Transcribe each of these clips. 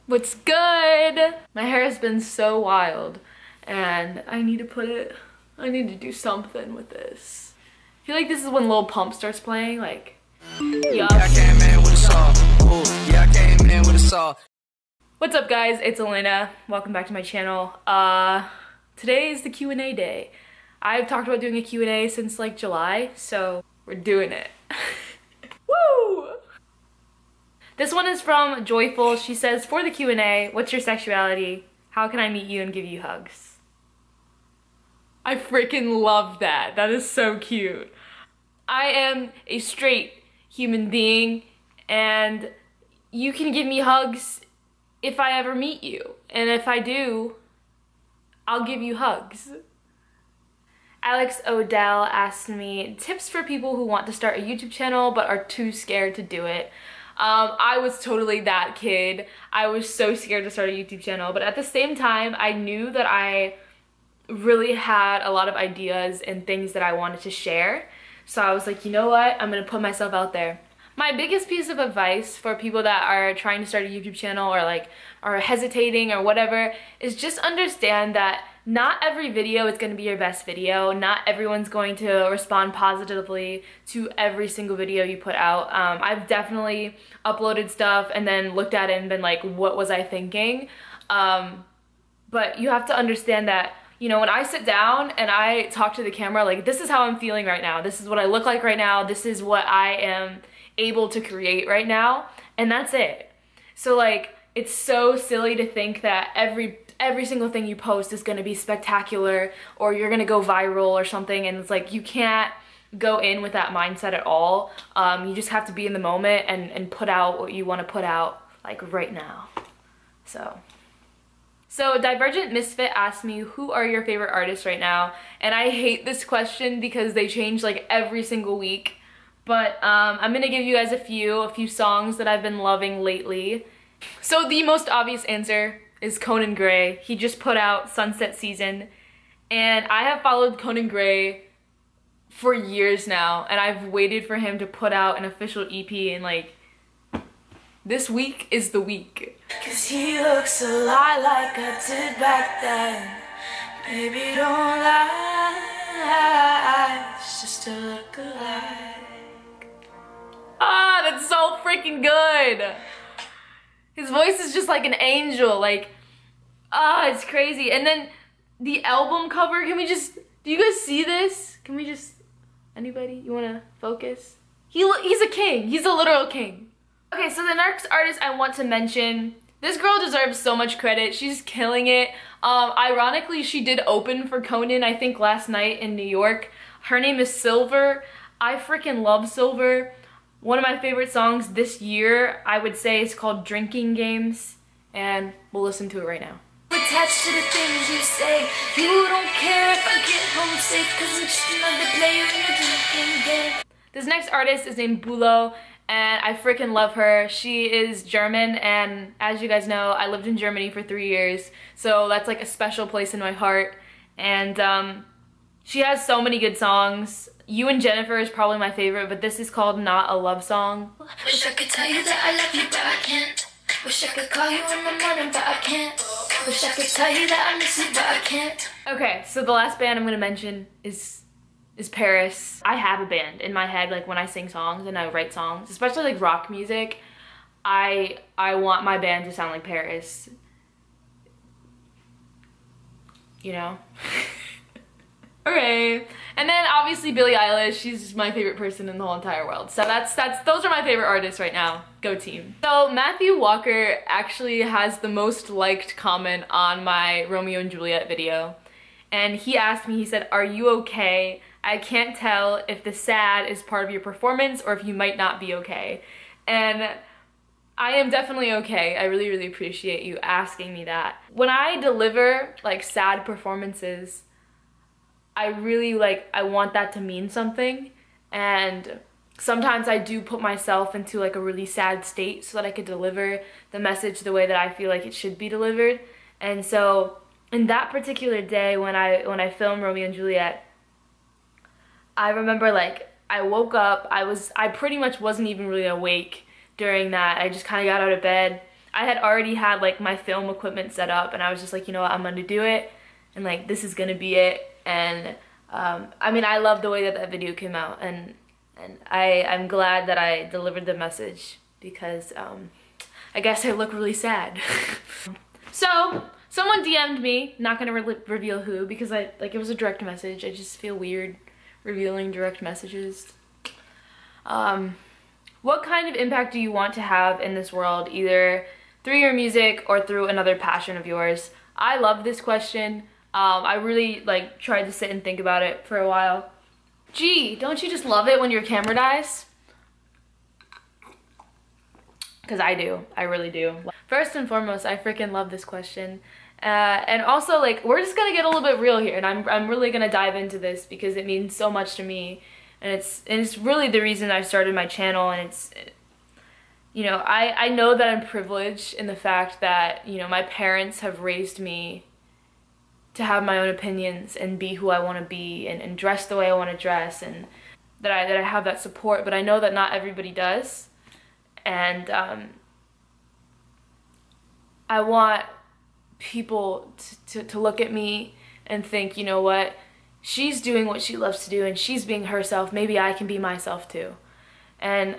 What's good? My hair has been so wild and I need to do something with this. I feel like this is when Lil Pump starts playing, like, yup. I came in with a saw. Ooh, yeah, I came in with a saw. What's up guys, it's Alaina. Welcome back to my channel. Today is the Q&A day. I've talked about doing a Q&A since like July, so we're doing it. Woo! This one is from Joyful. She says, for the Q&A, what's your sexuality? How can I meet you and give you hugs? I freaking love that. That is so cute. I am a straight human being and you can give me hugs if I ever meet you. And if I do, I'll give you hugs. Alex Odell asked me tips for people who want to start a YouTube channel but are too scared to do it. I was totally that kid. I was so scared to start a YouTube channel, but at the same time, I knew that I really had a lot of ideas and things that I wanted to share. So I was like, you know what? I'm gonna put myself out there. My biggest piece of advice for people that are trying to start a YouTube channel or like are hesitating or whatever is just understand that not every video is going to be your best video. Not everyone's going to respond positively to every single video you put out. I've definitely uploaded stuff and then looked at it and been like, what was I thinking? But you have to understand that, you know, when I sit down and I talk to the camera, like, this is how I'm feeling right now. This is what I look like right now. This is what I am able to create right now. And that's it. So like, it's so silly to think that every single thing you post is gonna be spectacular or you're gonna go viral or something, and it's like you can't go in with that mindset at all. You just have to be in the moment and put out what you want to put out like right now. So Divergent Misfit asked me, who are your favorite artists right now? And I hate this question because they change like every single week. But I'm gonna give you guys a few songs that I've been loving lately. So the most obvious answer is Conan Gray. He just put out Sunset Season, and I have followed Conan Gray for years now, and I've waited for him to put out an official EP, and like, this week is the week. 'Cause he looks a lot like I did back then. Baby, don't lie, it's just a look alike. Ah, that's so freaking good. His voice is just like an angel, like, it's crazy. And then the album cover, do you guys see this? Can we just, anybody, you wanna focus? He's a king, he's a literal king. Okay, so the next artist I want to mention, this girl deserves so much credit, she's killing it. Ironically, she did open for Conan, I think last night in New York. Her name is Silver. I freaking love Silver. One of my favorite songs this year, I would say, is called Drinking Games, and we'll listen to it right now. Attached to the things you say, you don't care if I get homesick, 'cause I'm just another player in the drinking game. This next artist is named Bulo, and I freaking love her. She is German, and as you guys know, I lived in Germany for 3 years, so that's like a special place in my heart. And she has so many good songs. You and Jennifer is probably my favorite, but this is called Not a Love Song. Wish I could tell you that I love you, but I can't. Wish I could call you in the morning, but I can't. Wish I could tell you that I miss you, but I can't. Okay, so the last band I'm gonna mention is Paris. I have a band in my head, like when I sing songs and I write songs, especially like rock music, I want my band to sound like Paris. You know? Okay. And then obviously Billie Eilish, she's just my favorite person in the whole entire world. So those are my favorite artists right now. Go team. So Matthew Walker actually has the most liked comment on my Romeo and Juliet video. And he asked me, he said, "Are you okay? I can't tell if the sad is part of your performance or if you might not be okay." And I am definitely okay. I really, really appreciate you asking me that. When I deliver like sad performances, I want that to mean something, and sometimes I do put myself into like a really sad state so that I could deliver the message the way that I feel like it should be delivered. And so in that particular day when I filmed Romeo and Juliet, I remember like I woke up, I pretty much wasn't even really awake during that. I just kind of got out of bed. I had already had like my film equipment set up, and I was just like, you know what, I'm gonna do it, and like this is gonna be it. And I mean, I love the way that that video came out, and I'm glad that I delivered the message, because I guess I look really sad. So someone DM'd me, not gonna reveal who, because it was a direct message. I just feel weird revealing direct messages. What kind of impact do you want to have in this world, either through your music or through another passion of yours? I love this question. I really like tried to sit and think about it for a while. Gee, don't you just love it when your camera dies? Because I do. I really do. First and foremost, I freaking love this question. And also, like, we're just gonna get a little bit real here, and I'm really gonna dive into this because it means so much to me. And it's really the reason I started my channel, and you know, I know that I'm privileged in the fact that, you know, my parents have raised me to have my own opinions and be who I want to be, and dress the way I want to dress, and that I have that support. But I know that not everybody does, and I want people to look at me and think, you know what, she's doing what she loves to do and she's being herself, maybe I can be myself too. And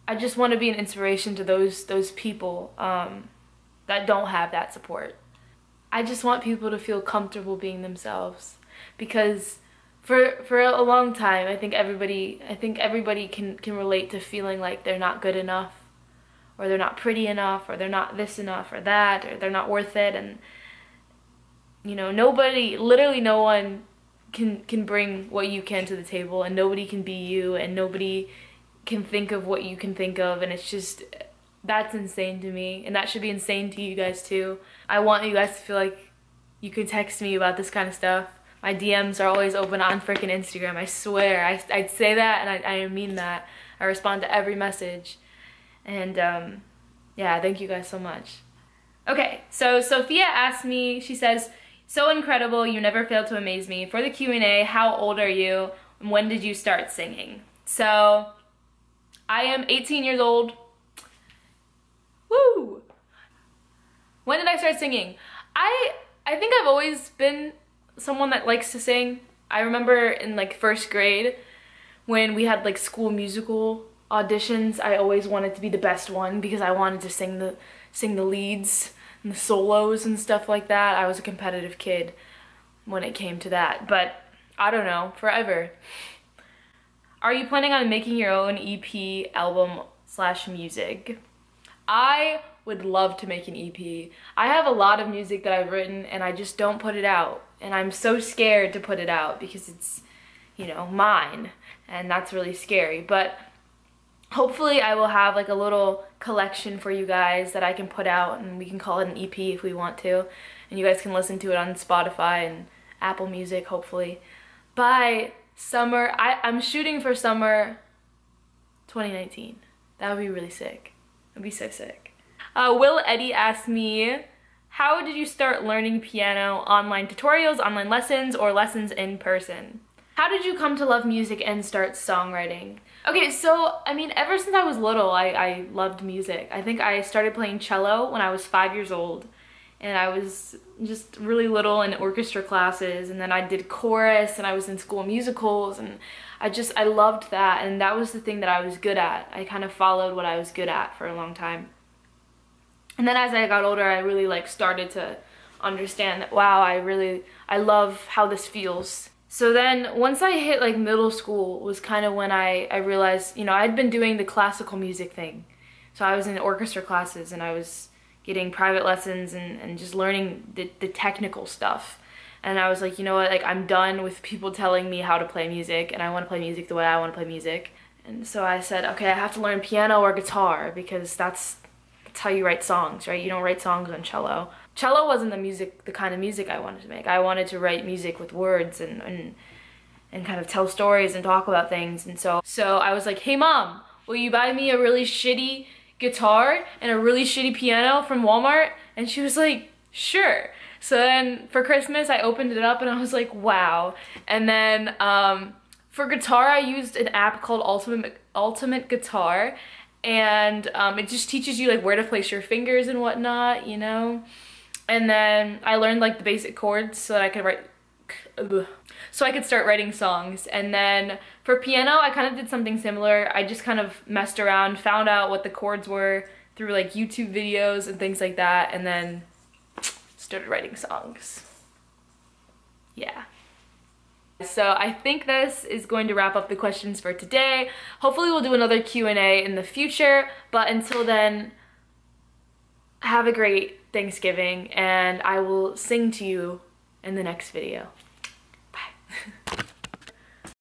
I just want to be an inspiration to those people that don't have that support. I just want people to feel comfortable being themselves, because for a long time I think everybody can relate to feeling like they're not good enough, or they're not pretty enough, or they're not this enough or that, or they're not worth it. And you know, nobody, literally no one can bring what you can to the table, and nobody can be you, and nobody can think of what you can think of. And it's just, that's insane to me, and that should be insane to you guys too. I want you guys to feel like you can text me about this kind of stuff. My DMs are always open on freaking Instagram. I swear, I'd say that, and I mean that. I respond to every message. And yeah, thank you guys so much. Okay, so Sophia asked me, she says, so incredible, you never fail to amaze me. For the Q&A, how old are you, and when did you start singing? So I am 18 years old. Woo! When did I start singing? I think I've always been someone that likes to sing. I remember in like first grade when we had like school musical auditions, I always wanted to be the best one because I wanted to sing the leads and the solos and stuff like that. I was a competitive kid when it came to that, but I don't know, forever. Are you planning on making your own EP, album / music? I would love to make an EP. I have a lot of music that I've written and I just don't put it out. And I'm so scared to put it out because it's, you know, mine. And that's really scary. But hopefully I will have like a little collection for you guys that I can put out, and we can call it an EP if we want to. And you guys can listen to it on Spotify and Apple Music, hopefully. By summer, I'm shooting for summer 2019. That would be really sick. That'd be so sick. Will Eddie asked me, how did you start learning piano? Online tutorials, online lessons, or lessons in person? How did you come to love music and start songwriting? Okay, so, I mean, ever since I was little, I loved music. I think I started playing cello when I was 5 years old, and I was just really little in orchestra classes, and then I did chorus, and I was in school musicals, and I loved that, and that was the thing that I was good at. I kind of followed what I was good at for a long time. And then as I got older, I really like started to understand that, wow, I love how this feels. So then once I hit like middle school was kind of when I realized, you know, I'd been doing the classical music thing. So I was in orchestra classes and I was getting private lessons and just learning the technical stuff. And I was like, you know what, like I'm done with people telling me how to play music, and I want to play music the way I want to play music. And so I said, okay, I have to learn piano or guitar because that's how you write songs, right? You don't write songs on cello. Cello wasn't the kind of music I wanted to make. I wanted to write music with words and kind of tell stories and talk about things. And so I was like, hey mom, will you buy me a really shitty guitar and a really shitty piano from Walmart? And she was like, sure. So then for Christmas I opened it up and I was like, wow. And then for guitar I used an app called Ultimate Guitar, and it just teaches you like where to place your fingers and whatnot, you know. And then I learned like the basic chords so that I could write, so I could start writing songs. And then for piano, I kind of did something similar. I just kind of messed around, found out what the chords were through like YouTube videos and things like that, and then started writing songs. Yeah. So I think this is going to wrap up the questions for today. Hopefully we'll do another Q&A in the future, but until then, have a great Thanksgiving, and I will sing to you in the next video.